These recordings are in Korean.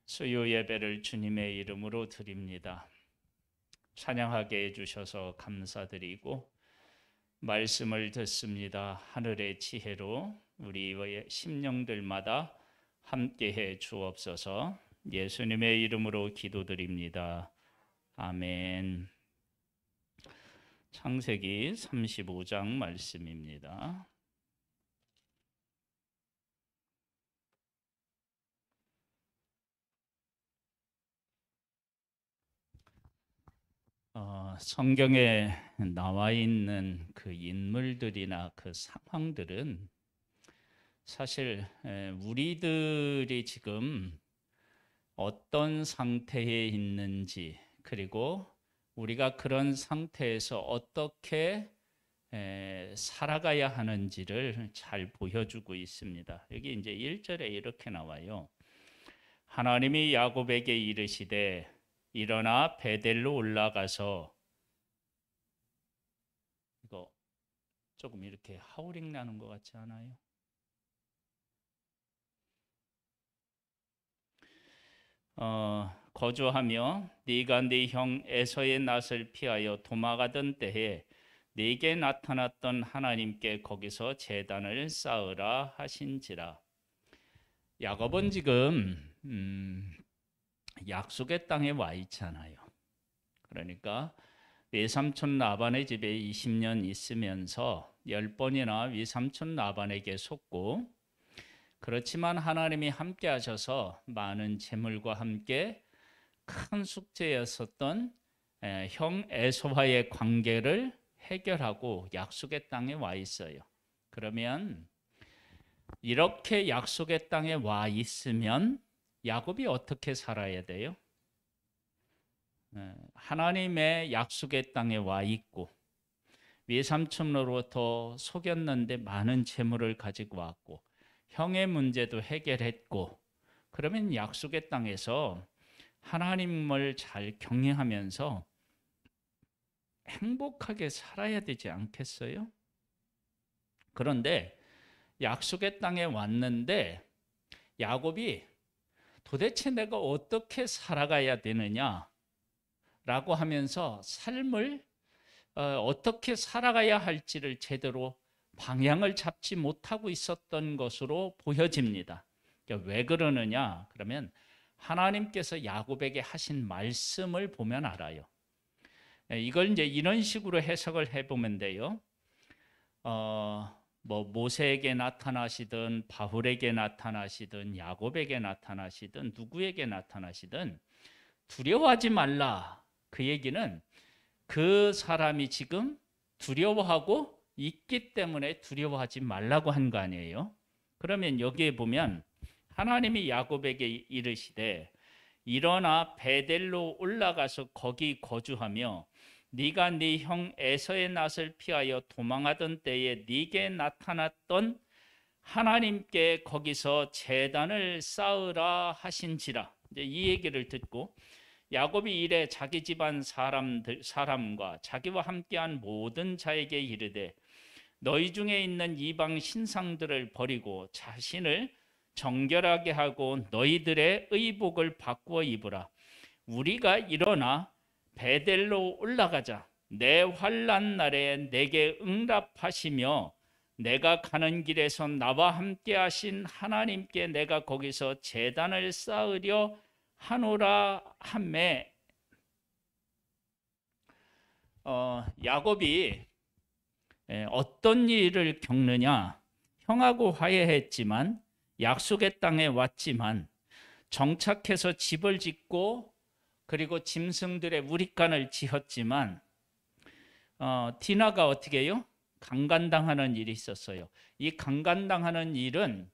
수요 예배를 주님의 이름으로 드립니다. 찬양하게 해주셔서 감사드리고 말씀을 듣습니다. 하늘의 지혜로 우리의 심령들마다 함께해 주옵소서. 예수님의 이름으로 기도드립니다. 아멘. 창세기 35장 말씀입니다. 성경에 나와 있는 그 인물들이나 그 상황들은 사실 우리들이 지금 어떤 상태에 있는지, 그리고 우리가 그런 상태에서 어떻게 살아가야 하는지를 잘 보여주고 있습니다. 여기 이제 1절에 이렇게 나와요. 하나님이 야곱에게 이르시되 일어나 베델로 올라가서, 이거 조금 이렇게 하우링 나는 것 같지 않아요? 거주하며 네가 네 형 에서의 낯을 피하여 도망하던 때에 네게 나타났던 하나님께 거기서 제단을 쌓으라 하신지라. 야곱은 지금 약속의 땅에 와 있잖아요. 그러니까 외삼촌 라반의 집에 20년 있으면서 10번이나 외삼촌 라반에게 속고, 그렇지만 하나님이 함께 하셔서 많은 재물과 함께 큰 숙제였었던 형 에서와의 관계를 해결하고 약속의 땅에 와 있어요. 그러면 이렇게 약속의 땅에 와 있으면 야곱이 어떻게 살아야 돼요? 하나님의 약속의 땅에 와 있고 외삼촌으로부터 속였는데 많은 재물을 가지고 왔고 형의 문제도 해결했고, 그러면 약속의 땅에서 하나님을 잘 경외하면서 행복하게 살아야 되지 않겠어요? 그런데 약속의 땅에 왔는데 야곱이 도대체 내가 어떻게 살아가야 되느냐 라고 하면서 삶을 어떻게 살아가야 할지를 제대로 방향을 잡지 못하고 있었던 것으로 보여집니다. 그러니까 왜 그러느냐? 그러면 하나님께서 야곱에게 하신 말씀을 보면 알아요. 이걸 이제 이런 식으로 해석을 해보면 돼요. 모세에게 나타나시든 바울에게 나타나시든 야곱에게 나타나시든 누구에게 나타나시든 두려워하지 말라. 그 얘기는 그 사람이 지금 두려워하고 있기 때문에 두려워하지 말라고 한 거 아니에요. 그러면 여기에 보면 하나님이 야곱에게 이르시되 일어나 베델로 올라가서 거기 거주하며 네가 네 형 에서의 낯을 피하여 도망하던 때에 네게 나타났던 하나님께 거기서 제단을 쌓으라 하신지라. 이제 이 얘기를 듣고 야곱이 이래 자기 집안 사람과 자기와 함께한 모든 자에게 이르되 너희 중에 있는 이방 신상들을 버리고 자신을 정결하게 하고 너희들의 의복을 바꾸어 입으라. 우리가 일어나 베델로 올라가자. 내 환난 날에 내게 응답하시며 내가 가는 길에서 나와 함께 하신 하나님께 내가 거기서 제단을 쌓으려 하노라 하매. 야곱이 어떤 일을 겪느냐? 형하고 화해했지만 약속의 땅에 왔지만 정착해서 집을 짓고 그리고 짐승들의 우리간을 지었지만 디나가 어떻게 해요? 강간당하는 일이 있었어요. 이 강간당하는 일은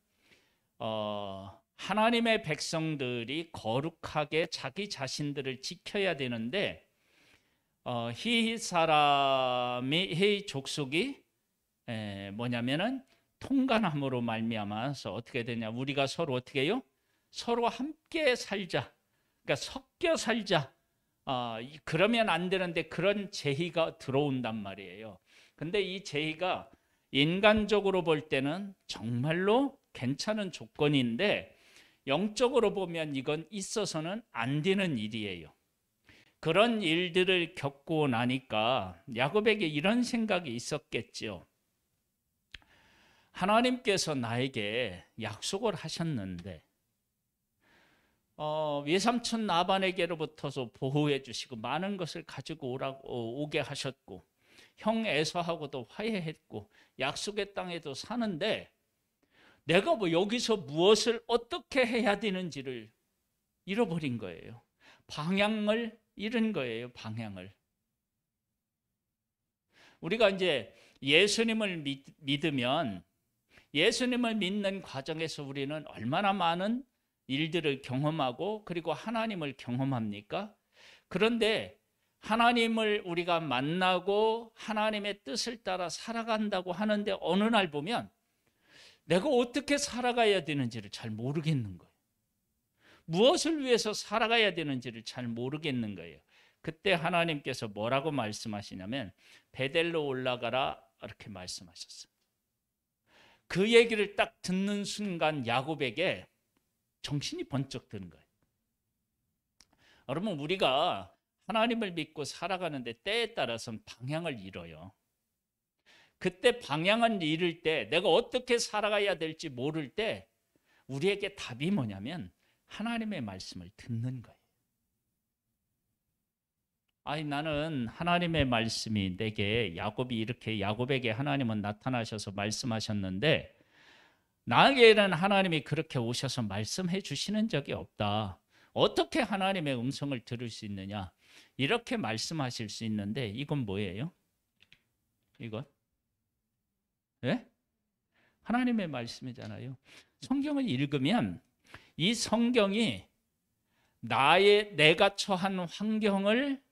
하나님의 백성들이 거룩하게 자기 자신들을 지켜야 되는데 히 족속이 뭐냐면은 통간함으로 말미암아서 어떻게 되냐? 우리가 서로 어떻게 해요? 서로 함께 살자. 그러니까 섞여 살자. 그러면 안 되는데 그런 제의가 들어온단 말이에요. 근데 이 제의가 인간적으로 볼 때는 정말로 괜찮은 조건인데 영적으로 보면 이건 있어서는 안 되는 일이에요. 그런 일들을 겪고 나니까 야곱에게 이런 생각이 있었겠죠. 하나님께서 나에게 약속을 하셨는데 외삼촌 라반에게로부터서 보호해 주시고 많은 것을 가지고 오게 하셨고 형 에서하고도 화해했고 약속의 땅에도 사는데 내가 뭐 여기서 무엇을 어떻게 해야 되는지를 잃어버린 거예요. 방향을 잃은 거예요. 방향을. 우리가 이제 예수님을 믿으면 예수님을 믿는 과정에서 우리는 얼마나 많은 일들을 경험하고 그리고 하나님을 경험합니까? 그런데 하나님을 우리가 만나고 하나님의 뜻을 따라 살아간다고 하는데 어느 날 보면 내가 어떻게 살아가야 되는지를 잘 모르겠는 거예요. 무엇을 위해서 살아가야 되는지를 잘 모르겠는 거예요. 그때 하나님께서 뭐라고 말씀하시냐면 베델로 올라가라 이렇게 말씀하셨어요. 그 얘기를 딱 듣는 순간 야곱에게 정신이 번쩍 드는 거예요. 여러분 우리가 하나님을 믿고 살아가는데 때에 따라서는 방향을 잃어요. 그때 방향을 잃을 때 내가 어떻게 살아가야 될지 모를 때 우리에게 답이 뭐냐면 하나님의 말씀을 듣는 거예요. 아니 나는 하나님의 말씀이 내게 야곱에게 하나님은 나타나셔서 말씀하셨는데 나에게는 하나님이 그렇게 오셔서 말씀해 주시는 적이 없다. 어떻게 하나님의 음성을 들을 수 있느냐? 이렇게 말씀하실 수 있는데 이건 뭐예요? 이건? 네? 하나님의 말씀이잖아요. 성경을 읽으면 이 성경이 내가 처한 환경을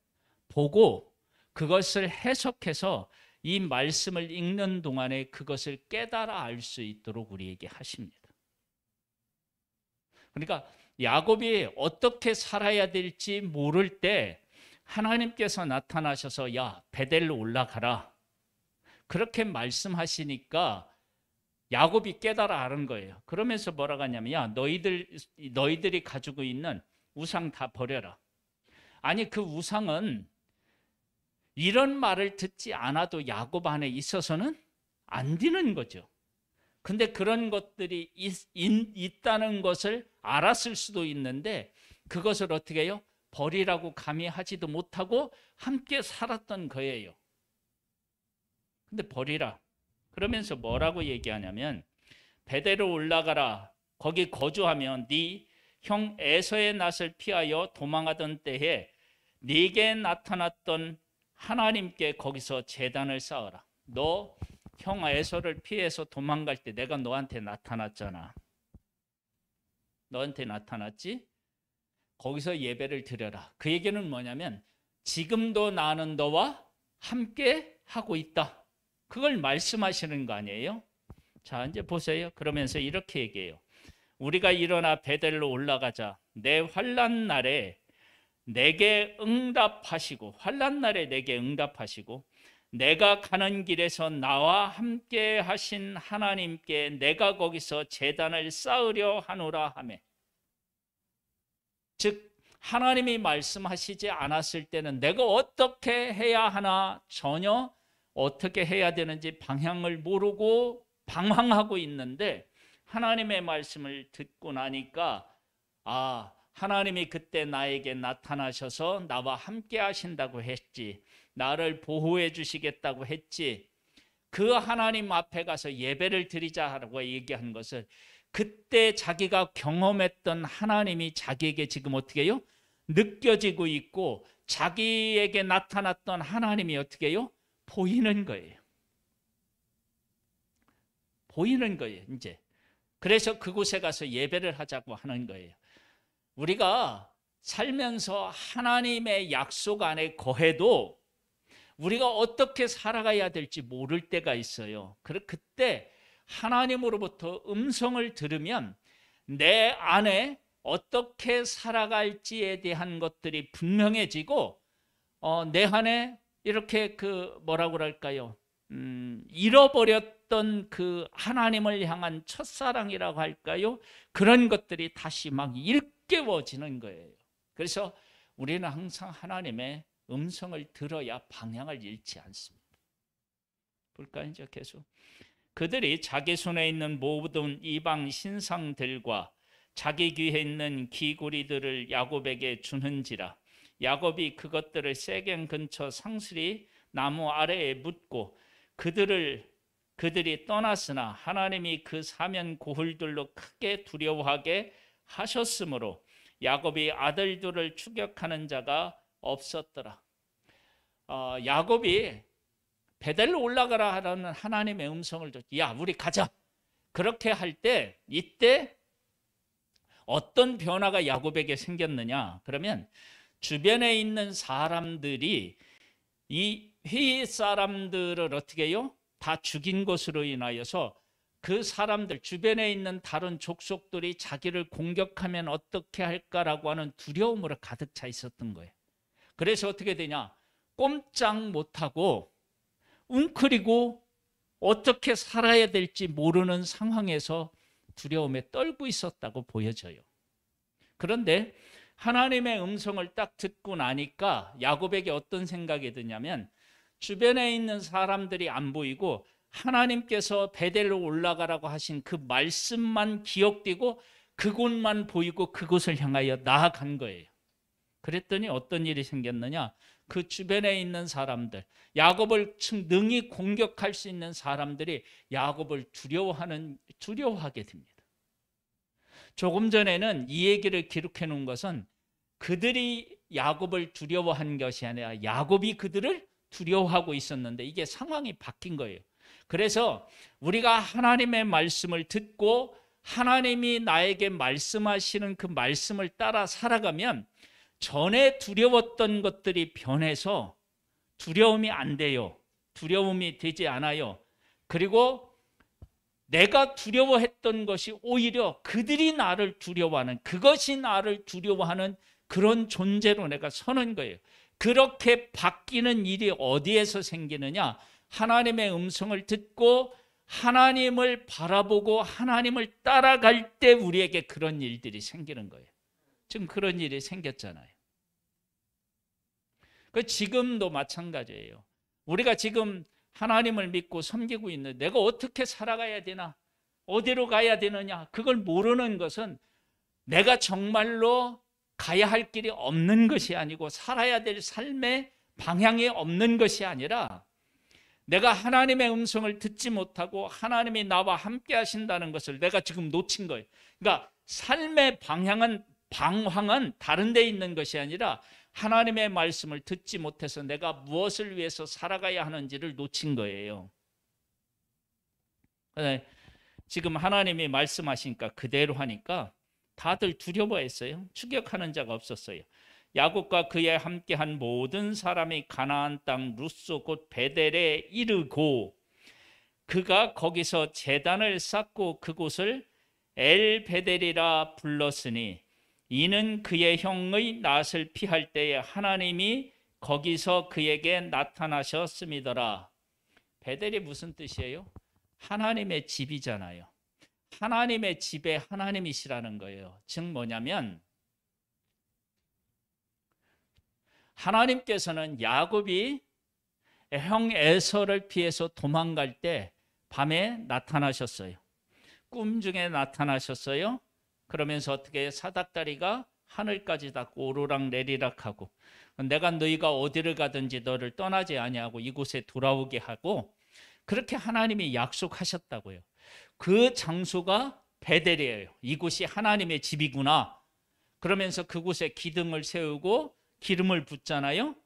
보고 그것을 해석해서 이 말씀을 읽는 동안에 그것을 깨달아 알 수 있도록 우리에게 하십니다. 그러니까 야곱이 어떻게 살아야 될지 모를 때 하나님께서 나타나셔서 야 베델로 올라가라 그렇게 말씀하시니까 야곱이 깨달아 아는 거예요. 그러면서 뭐라고 하냐면 야 너희들이 가지고 있는 우상 다 버려라. 아니 그 우상은 이런 말을 듣지 않아도 야곱 안에 있어서는 안 되는 거죠. 근데 그런 것들이 있다는 것을 알았을 수도 있는데 그것을 어떻게 해요? 버리라고 감히 하지도 못하고 함께 살았던 거예요. 근데 버리라. 그러면서 뭐라고 얘기하냐면 베델로 올라가라. 거기 거주하면 네 형 에서의 낯을 피하여 도망하던 때에 네게 나타났던 하나님께 거기서 제단을 쌓아라. 너 형 에서를 피해서 도망갈 때 내가 너한테 나타났잖아. 너한테 나타났지? 거기서 예배를 드려라. 그 얘기는 뭐냐면 지금도 나는 너와 함께 하고 있다. 그걸 말씀하시는 거 아니에요? 자 이제 보세요. 그러면서 이렇게 얘기해요. 우리가 일어나 베델로 올라가자. 내 환난 날에 내게 응답하시고 환난 날에 내게 응답하시고 내가 가는 길에서 나와 함께 하신 하나님께 내가 거기서 제단을 쌓으려 하노라 하매. 즉 하나님이 말씀하시지 않았을 때는 내가 어떻게 해야 하나 전혀 어떻게 해야 되는지 방향을 모르고 방황하고 있는데 하나님의 말씀을 듣고 나니까 하나님이 그때 나에게 나타나셔서 나와 함께 하신다고 했지. 나를 보호해 주시겠다고 했지. 그 하나님 앞에 가서 예배를 드리자라고 얘기한 것을 그때 자기가 경험했던 하나님이 자기에게 지금 어떻게 해요? 느껴지고 있고 자기에게 나타났던 하나님이 어떻게 해요? 보이는 거예요. 보이는 거예요, 이제. 그래서 그곳에 가서 예배를 하자고 하는 거예요. 우리가 살면서 하나님의 약속 안에 거해도 우리가 어떻게 살아가야 될지 모를 때가 있어요. 그때 하나님으로부터 음성을 들으면 내 안에 어떻게 살아갈지에 대한 것들이 분명해지고 내 안에 이렇게 뭐라고 할까요? 잃어버렸던 어떤 그 하나님을 향한 첫사랑이라고 할까요? 그런 것들이 다시 막 일깨워지는 거예요. 그래서 우리는 항상 하나님의 음성을 들어야 방향을 잃지 않습니다. 볼까요? 이제 계속. 그들이 자기 손에 있는 모든 이방 신상들과 자기 귀에 있는 귀고리들을 야곱에게 주는지라. 야곱이 그것들을 세겜 근처 상수리 나무 아래에 묻고 그들이 떠났으나 하나님이 그 사면 고울들로 크게 두려워하게 하셨으므로 야곱이 아들들을 추격하는 자가 없었더라. 야곱이 베델로 올라가라 하는 하나님의 음성을 듣고 야 우리 가자. 그렇게 할 때 이때 어떤 변화가 야곱에게 생겼느냐? 그러면 주변에 있는 사람들이 이 휘 사람들을 어떻게 해요? 다 죽인 것으로 인하여서 그 사람들 주변에 있는 다른 족속들이 자기를 공격하면 어떻게 할까라고 하는 두려움으로 가득 차 있었던 거예요. 그래서 어떻게 되냐? 꼼짝 못하고 웅크리고 어떻게 살아야 될지 모르는 상황에서 두려움에 떨고 있었다고 보여져요. 그런데 하나님의 음성을 딱 듣고 나니까 야곱에게 어떤 생각이 드냐면 주변에 있는 사람들이 안 보이고 하나님께서 베델로 올라가라고 하신 그 말씀만 기억되고 그곳만 보이고 그곳을 향하여 나아간 거예요. 그랬더니 어떤 일이 생겼느냐? 그 주변에 있는 사람들, 야곱을 능히 공격할 수 있는 사람들이 야곱을 두려워하게 됩니다. 조금 전에는 이 얘기를 기록해 놓은 것은 그들이 야곱을 두려워한 것이 아니라 야곱이 그들을 두려워하고 있었는데 이게 상황이 바뀐 거예요. 그래서 우리가 하나님의 말씀을 듣고 하나님이 나에게 말씀하시는 그 말씀을 따라 살아가면 전에 두려웠던 것들이 변해서 두려움이 안 돼요. 두려움이 되지 않아요. 그리고 내가 두려워했던 것이 오히려 그들이 나를 두려워하는, 그것이 나를 두려워하는 그런 존재로 내가 서는 거예요. 그렇게 바뀌는 일이 어디에서 생기느냐? 하나님의 음성을 듣고 하나님을 바라보고 하나님을 따라갈 때 우리에게 그런 일들이 생기는 거예요. 지금 그런 일이 생겼잖아요. 지금도 마찬가지예요. 우리가 지금 하나님을 믿고 섬기고 있는데 내가 어떻게 살아가야 되나? 어디로 가야 되느냐? 그걸 모르는 것은 내가 정말로 가야 할 길이 없는 것이 아니고 살아야 될 삶의 방향이 없는 것이 아니라 내가 하나님의 음성을 듣지 못하고 하나님이 나와 함께 하신다는 것을 내가 지금 놓친 거예요. 그러니까 삶의 방향은 다른 데 있는 것이 아니라 하나님의 말씀을 듣지 못해서 내가 무엇을 위해서 살아가야 하는지를 놓친 거예요. 지금 하나님이 말씀하시니까 그대로 하니까 다들 두려워했어요. 추격하는 자가 없었어요. 야곱과 그에 함께한 모든 사람이 가나안 땅 루스 곧 베델에 이르고 그가 거기서 제단을 쌓고 그곳을 엘 베델이라 불렀으니 이는 그의 형의 낫을 피할 때에 하나님이 거기서 그에게 나타나셨음이더라. 베델이 무슨 뜻이에요? 하나님의 집이잖아요. 하나님의 집에 하나님이시라는 거예요. 즉 뭐냐면 하나님께서는 야곱이 형 에서를 피해서 도망갈 때 밤에 나타나셨어요. 꿈 중에 나타나셨어요. 그러면서 어떻게 사닥다리가 하늘까지 닿고 오르락 내리락 하고 내가 너희가 어디를 가든지 너를 떠나지 아니하고 이곳에 돌아오게 하고 그렇게 하나님이 약속하셨다고요. 그 장소가 베델이에요. 이곳이 하나님의 집이구나. 그러면서 그곳에 기둥을 세우고 기름을 붓잖아요.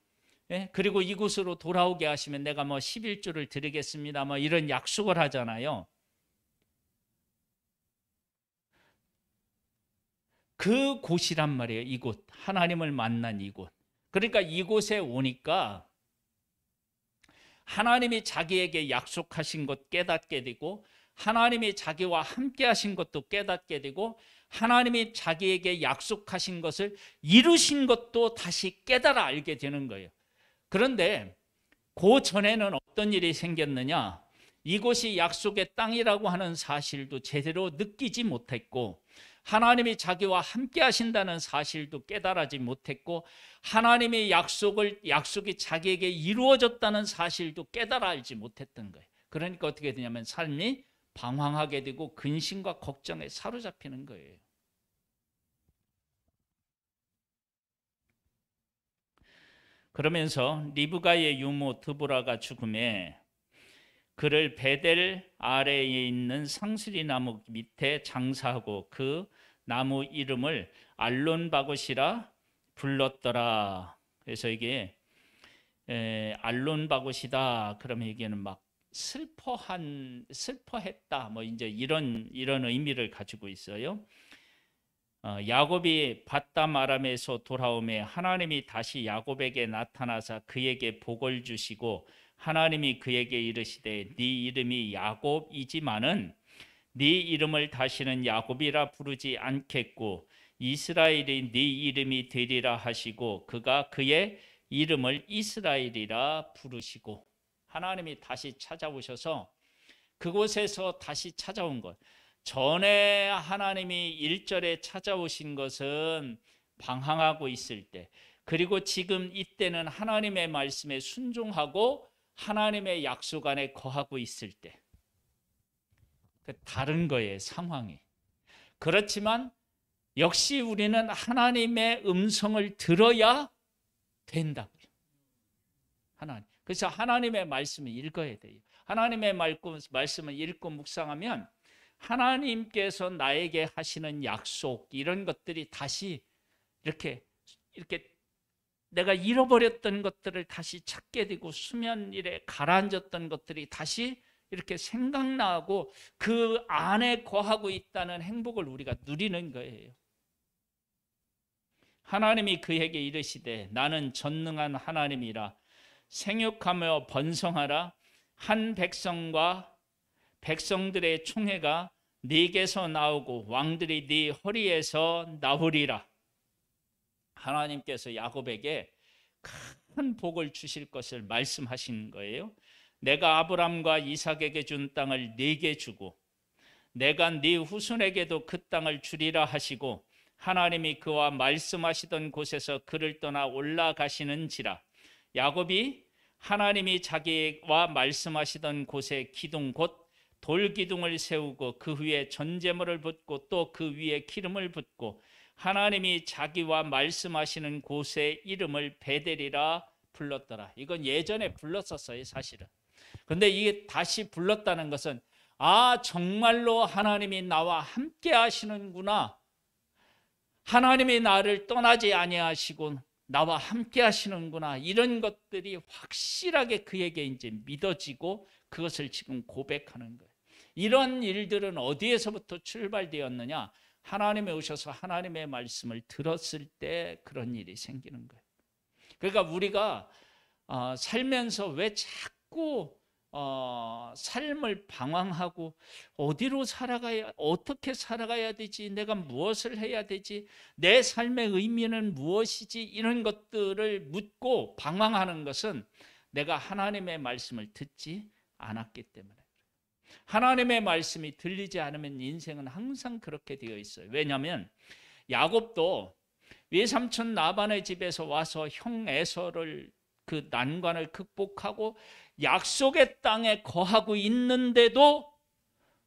예? 그리고 이곳으로 돌아오게 하시면 내가 11조를 드리겠습니다. 이런 약속을 하잖아요. 그 곳이란 말이에요. 이곳. 하나님을 만난 이곳. 그러니까 이곳에 오니까 하나님이 자기에게 약속하신 것 깨닫게 되고 하나님이 자기와 함께 하신 것도 깨닫게 되고 하나님이 자기에게 약속하신 것을 이루신 것도 다시 깨달아 알게 되는 거예요. 그런데 그 전에는 어떤 일이 생겼느냐? 이곳이 약속의 땅이라고 하는 사실도 제대로 느끼지 못했고, 하나님이 자기와 함께 하신다는 사실도 깨달지 못했고, 하나님의 약속이 자기에게 이루어졌다는 사실도 깨달아 알지 못했던 거예요. 그러니까 어떻게 되냐면 삶이 방황하게 되고 근심과 걱정에 사로잡히는 거예요. 그러면서 리브가의 유모 드보라가 죽음에 그를 베델 아래에 있는 상수리 나무 밑에 장사하고 그 나무 이름을 알론바곳이라 불렀더라. 그래서 이게 알론바곳이다. 그러면 이게는 막 슬퍼했다. 뭐 이제 이런 의미를 가지고 있어요. 야곱이 밧담 아람에서 돌아오매 하나님이 다시 야곱에게 나타나사 그에게 복을 주시고 하나님이 그에게 이르시되 네 이름이 야곱이지만은 네 이름을 다시는 야곱이라 부르지 않겠고 이스라엘이 네 이름이 되리라 하시고 그가 그의 이름을 이스라엘이라 부르시고, 하나님이 다시 찾아오셔서 그곳에서 다시 찾아온 것. 전에 하나님이 1절에 찾아오신 것은 방황하고 있을 때, 그리고 지금 이때는 하나님의 말씀에 순종하고 하나님의 약속 안에 거하고 있을 때 다른 거예요, 상황이. 그렇지만 역시 우리는 하나님의 음성을 들어야 된다고요. 그래서 하나님의 말씀을 읽어야 돼요. 하나님의 말씀을 읽고 묵상하면 하나님께서 나에게 하시는 약속, 이런 것들이 다시 이렇게 내가 잃어버렸던 것들을 다시 찾게 되고, 수면 위에 가라앉았던 것들이 다시 이렇게 생각나고 그 안에 거하고 있다는 행복을 우리가 누리는 거예요. 하나님이 그에게 이르시되 나는 전능한 하나님이라 생육하며 번성하라. 한 백성과 백성들의 총회가 네게서 나오고 왕들이 네 허리에서 나오리라. 하나님께서 야곱에게 큰 복을 주실 것을 말씀하신 거예요. 내가 아브람과 이삭에게 준 땅을 네게 주고 내가 네 후손에게도 그 땅을 주리라 하시고, 하나님이 그와 말씀하시던 곳에서 그를 떠나 올라가시는지라. 야곱이 하나님이 자기와 말씀하시던 곳에 기둥 곧 돌기둥을 세우고 그 위에 전제물을 붓고 또 그 위에 기름을 붓고 하나님이 자기와 말씀하시는 곳의 이름을 베델이라 불렀더라. 이건 예전에 불렀었어요, 사실은. 근데 이게 다시 불렀다는 것은 정말로 하나님이 나와 함께 하시는구나, 하나님이 나를 떠나지 아니하시고 나와 함께 하시는구나, 이런 것들이 확실하게 그에게 이제 믿어지고 그것을 지금 고백하는 거예요. 이런 일들은 어디에서부터 출발되었느냐? 하나님이 오셔서 하나님의 말씀을 들었을 때 그런 일이 생기는 거예요. 그러니까 우리가 살면서 왜 자꾸 삶을 방황하고 어디로 살아가야, 어떻게 살아가야 되지, 내가 무엇을 해야 되지, 내 삶의 의미는 무엇이지, 이런 것들을 묻고 방황하는 것은 내가 하나님의 말씀을 듣지 않았기 때문에. 하나님의 말씀이 들리지 않으면 인생은 항상 그렇게 되어 있어요. 왜냐하면 야곱도 외삼촌 라반의 집에서 와서 형 에서를 그 난관을 극복하고 약속의 땅에 거하고 있는데도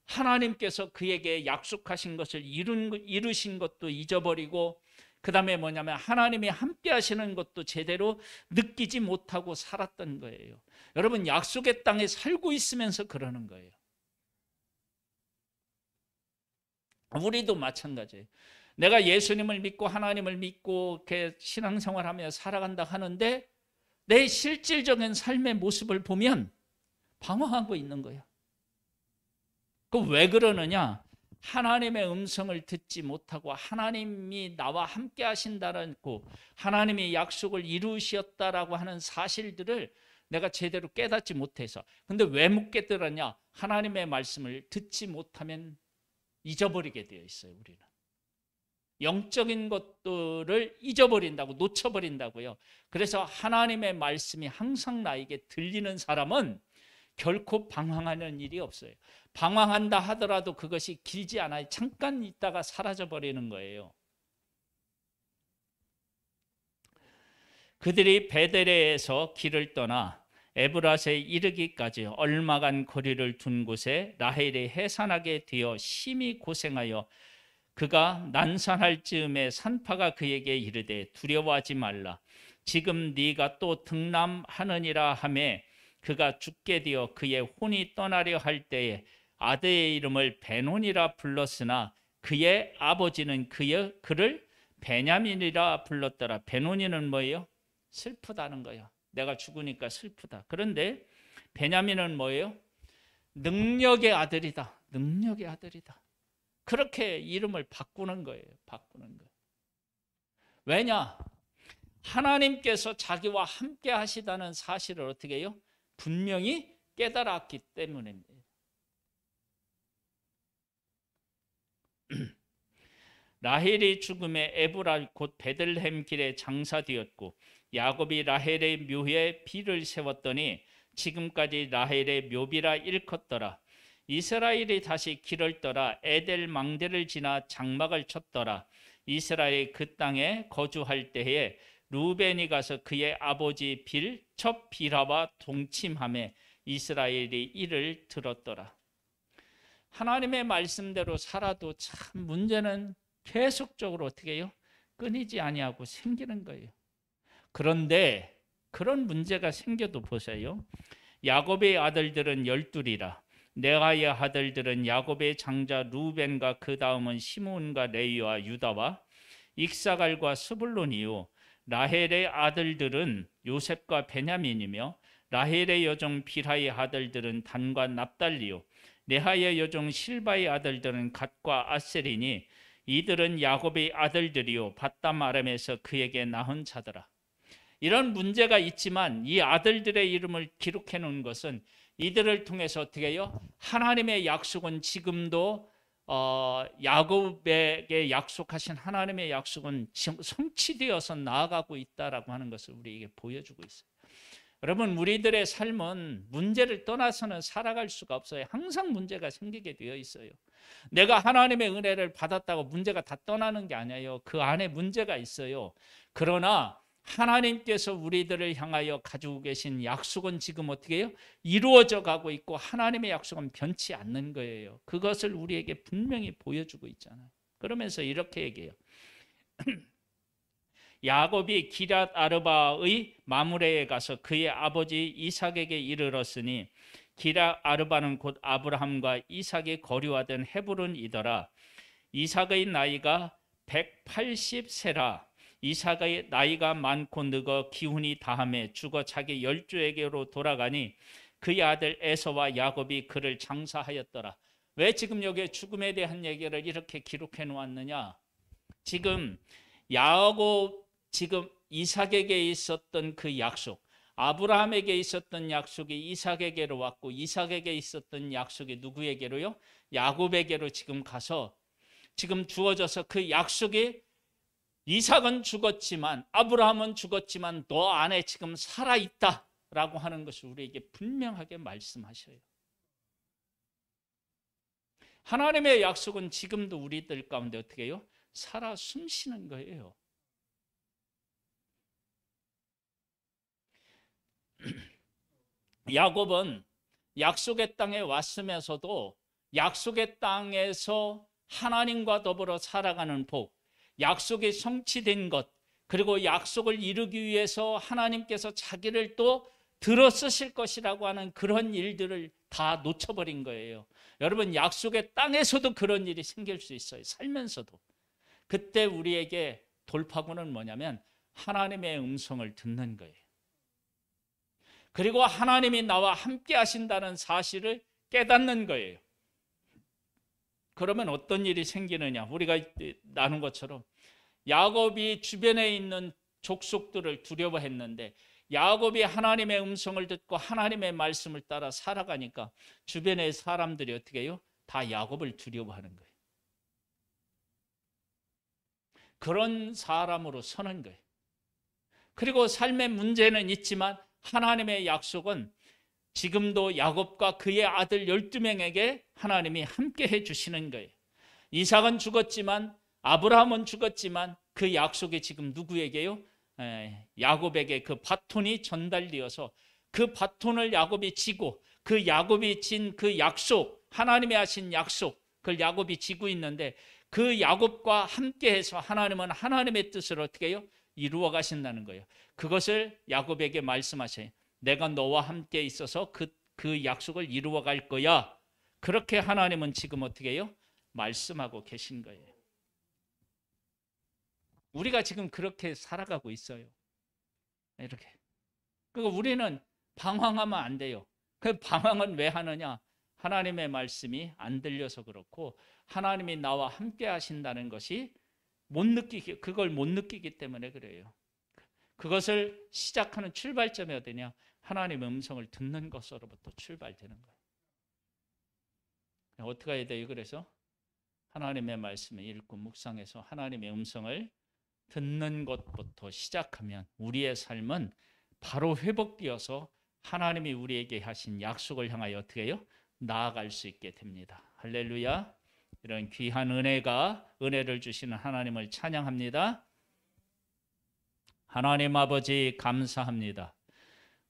하나님께서 그에게 약속하신 것을 이루신 것도 잊어버리고, 그 다음에 뭐냐면 하나님이 함께 하시는 것도 제대로 느끼지 못하고 살았던 거예요. 여러분, 약속의 땅에 살고 있으면서 그러는 거예요. 우리도 마찬가지예요. 내가 예수님을 믿고 하나님을 믿고 이렇게 신앙생활하며 살아간다 하는데 내 실질적인 삶의 모습을 보면 방황하고 있는 거예요. 그 왜 그러느냐? 하나님의 음성을 듣지 못하고 하나님이 나와 함께 하신다는 하나님이 약속을 이루셨다라고 하는 사실들을 내가 제대로 깨닫지 못해서. 근데 왜 못 깨달았냐? 하나님의 말씀을 듣지 못하면 잊어버리게 되어 있어요. 우리는 영적인 것들을 잊어버린다고, 놓쳐버린다고요. 그래서 하나님의 말씀이 항상 나에게 들리는 사람은 결코 방황하는 일이 없어요. 방황한다 하더라도 그것이 길지 않아요. 잠깐 있다가 사라져 버리는 거예요. 그들이 베델에서 길을 떠나 에브라스에 이르기까지 얼마간 거리를 둔 곳에 라헬이 해산하게 되어 심히 고생하여 그가 난산할 즈음에 산파가 그에게 이르되 두려워하지 말라. 지금 네가 또 등남하느니라 하매 그가 죽게 되어 그의 혼이 떠나려 할 때에 아들의 이름을 베논이라 불렀으나 그의 아버지는 그를 베냐민이라 불렀더라. 베논이는 뭐예요? 슬프다는 거예요. 내가 죽으니까 슬프다. 그런데 베냐민은 뭐예요? 능력의 아들이다. 능력의 아들이다. 그렇게 이름을 바꾸는 거예요. 바꾸는 거예요. 왜냐? 하나님께서 자기와 함께 하시다는 사실을 어떻게 해요? 분명히 깨달았기 때문입니다. 라헬이 죽음에 에브랄 곧 베들레헴 길에 장사되었고 야곱이 라헬의 묘에 비를 세웠더니 지금까지 라헬의 묘비라 일컫더라. 이스라엘이 다시 길을 떠나 에델 망대를 지나 장막을 쳤더라. 이스라엘이 그 땅에 거주할 때에 루벤이 가서 그의 아버지 첫 비라와 동침하며 이스라엘이 이를 들었더라. 하나님의 말씀대로 살아도 참 문제는 계속적으로 어떻게 해요? 끊이지 아니하고 생기는 거예요. 그런데 그런 문제가 생겨도 보세요. 야곱의 아들들은 12이라. 레아의 아들들은 야곱의 장자 루벤과 그 다음은 시므온과 레위와 유다와 익사갈과 스불론이요. 라헬의 아들들은 요셉과 베냐민이며 라헬의 여종 빌하의 아들들은 단과 납달리요. 레아의 여종 실바의 아들들은 갓과 아셀이니 이들은 야곱의 아들들이요 밧담 아람에서 그에게 낳은 자더라. 이런 문제가 있지만 이 아들들의 이름을 기록해 놓은 것은 이들을 통해서 어떻게 해요? 하나님의 약속은 지금도 야곱에게 약속하신 하나님의 약속은 지금 성취되어서 나아가고 있다라고 하는 것을 우리에게 보여주고 있어요. 여러분, 우리들의 삶은 문제를 떠나서는 살아갈 수가 없어요. 항상 문제가 생기게 되어 있어요. 내가 하나님의 은혜를 받았다고 문제가 다 떠나는 게 아니에요. 그 안에 문제가 있어요. 그러나 하나님께서 우리들을 향하여 가지고 계신 약속은 지금 어떻게 해요? 이루어져 가고 있고 하나님의 약속은 변치 않는 거예요. 그것을 우리에게 분명히 보여주고 있잖아요. 그러면서 이렇게 얘기해요. 야곱이 기럇 아르바의 마므레에 가서 그의 아버지 이삭에게 이르렀으니 기럇 아르바는 곧 아브라함과 이삭이 거류하던 헤브론이더라. 이삭의 나이가 180세라. 이삭의 나이가 많고 늙어 기운이 다함에 죽어 자기 열조에게로 돌아가니 그의 아들 에서와 야곱이 그를 장사하였더라. 왜 지금 여기에 죽음에 대한 얘기를 이렇게 기록해 놓았느냐? 지금 지금 이삭에게 있었던 그 약속, 아브라함에게 있었던 약속이 이삭에게로 왔고 이삭에게 있었던 약속이 누구에게로요? 야곱에게로 지금 가서 지금 주어져서 그 약속이 이삭은 죽었지만 아브라함은 죽었지만 너 안에 지금 살아있다라고 하는 것을 우리에게 분명하게 말씀하셔요. 하나님의 약속은 지금도 우리들 가운데 어떻게 해요? 살아 숨쉬는 거예요. 야곱은 약속의 땅에 왔으면서도 약속의 땅에서 하나님과 더불어 살아가는 복, 약속이 성취된 것, 그리고 약속을 이루기 위해서 하나님께서 자기를 또 들어 쓰실 것이라고 하는 그런 일들을 다 놓쳐버린 거예요. 여러분, 약속의 땅에서도 그런 일이 생길 수 있어요. 살면서도. 그때 우리에게 돌파구는 뭐냐면 하나님의 음성을 듣는 거예요. 그리고 하나님이 나와 함께 하신다는 사실을 깨닫는 거예요. 그러면 어떤 일이 생기느냐? 우리가 나눈 것처럼 야곱이 주변에 있는 족속들을 두려워했는데 야곱이 하나님의 음성을 듣고 하나님의 말씀을 따라 살아가니까 주변의 사람들이 어떻게 해요? 다 야곱을 두려워하는 거예요. 그런 사람으로 서는 거예요. 그리고 삶의 문제는 있지만 하나님의 약속은 지금도 야곱과 그의 아들 12명에게 하나님이 함께 해주시는 거예요. 이삭은 죽었지만, 아브라함은 죽었지만 그 약속이 지금 누구에게요? 야곱에게 그 바톤이 전달되어서 그 바톤을 야곱이 지고, 그 야곱이 진 그 약속, 하나님이 하신 약속, 그걸 야곱이 지고 있는데, 그 야곱과 함께해서 하나님은 하나님의 뜻을 어떻게 해요? 이루어 가신다는 거예요. 그것을 야곱에게 말씀하셔요. 내가 너와 함께 있어서 그 약속을 이루어 갈 거야. 그렇게 하나님은 지금 어떻게 해요? 말씀하고 계신 거예요. 우리가 지금 그렇게 살아가고 있어요. 이렇게. 그리고 우리는 방황하면 안 돼요. 그 방황은 왜 하느냐? 하나님의 말씀이 안 들려서 그렇고, 하나님이 나와 함께 하신다는 것이 그걸 못 느끼기 때문에 그래요. 그것을 시작하는 출발점이 어디냐? 하나님의 음성을 듣는 것으로부터 출발되는 거예요. 어떻게 해야 돼요? 그래서 하나님의 말씀을 읽고 묵상해서 하나님의 음성을 듣는 것부터 시작하면 우리의 삶은 바로 회복되어서 하나님이 우리에게 하신 약속을 향하여 어떻게 해요? 나아갈 수 있게 됩니다. 할렐루야. 이런 귀한 은혜를 주시는 하나님을 찬양합니다. 하나님 아버지 감사합니다.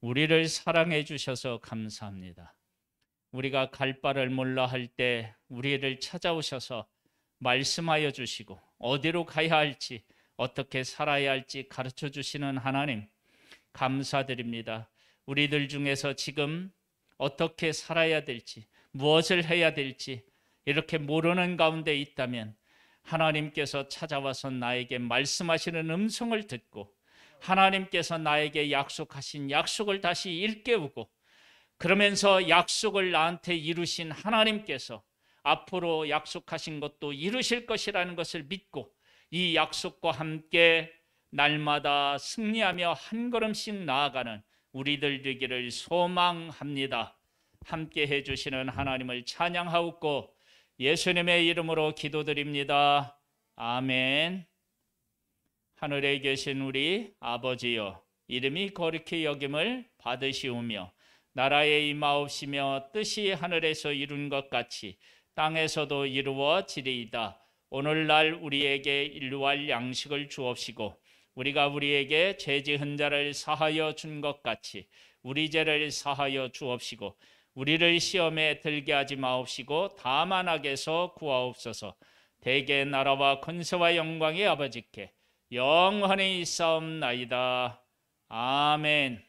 우리를 사랑해 주셔서 감사합니다. 우리가 갈 바를 몰라 할 때 우리를 찾아오셔서 말씀하여 주시고 어디로 가야 할지, 어떻게 살아야 할지 가르쳐 주시는 하나님 감사드립니다. 우리들 중에서 지금 어떻게 살아야 될지, 무엇을 해야 될지 이렇게 모르는 가운데 있다면 하나님께서 찾아와서 나에게 말씀하시는 음성을 듣고, 하나님께서 나에게 약속하신 약속을 다시 일깨우고, 그러면서 약속을 나한테 이루신 하나님께서 앞으로 약속하신 것도 이루실 것이라는 것을 믿고 이 약속과 함께 날마다 승리하며 한 걸음씩 나아가는 우리들 되기를 소망합니다. 함께 해주시는 하나님을 찬양하옵고 예수님의 이름으로 기도드립니다. 아멘. 하늘에 계신 우리 아버지여, 이름이 거룩히 여김을 받으시오며 나라의 임하옵시며 뜻이 하늘에서 이룬 것 같이 땅에서도 이루어지리이다. 오늘날 우리에게 일용할 양식을 주옵시고 우리가 우리에게 죄 지은 자를 사하여 준 것 같이 우리 죄를 사하여 주옵시고 우리를 시험에 들게 하지 마옵시고 다만 악에서 구하옵소서. 대개 나라와 권세와 영광이 아버지께 영원히 있사옵나이다. 아멘.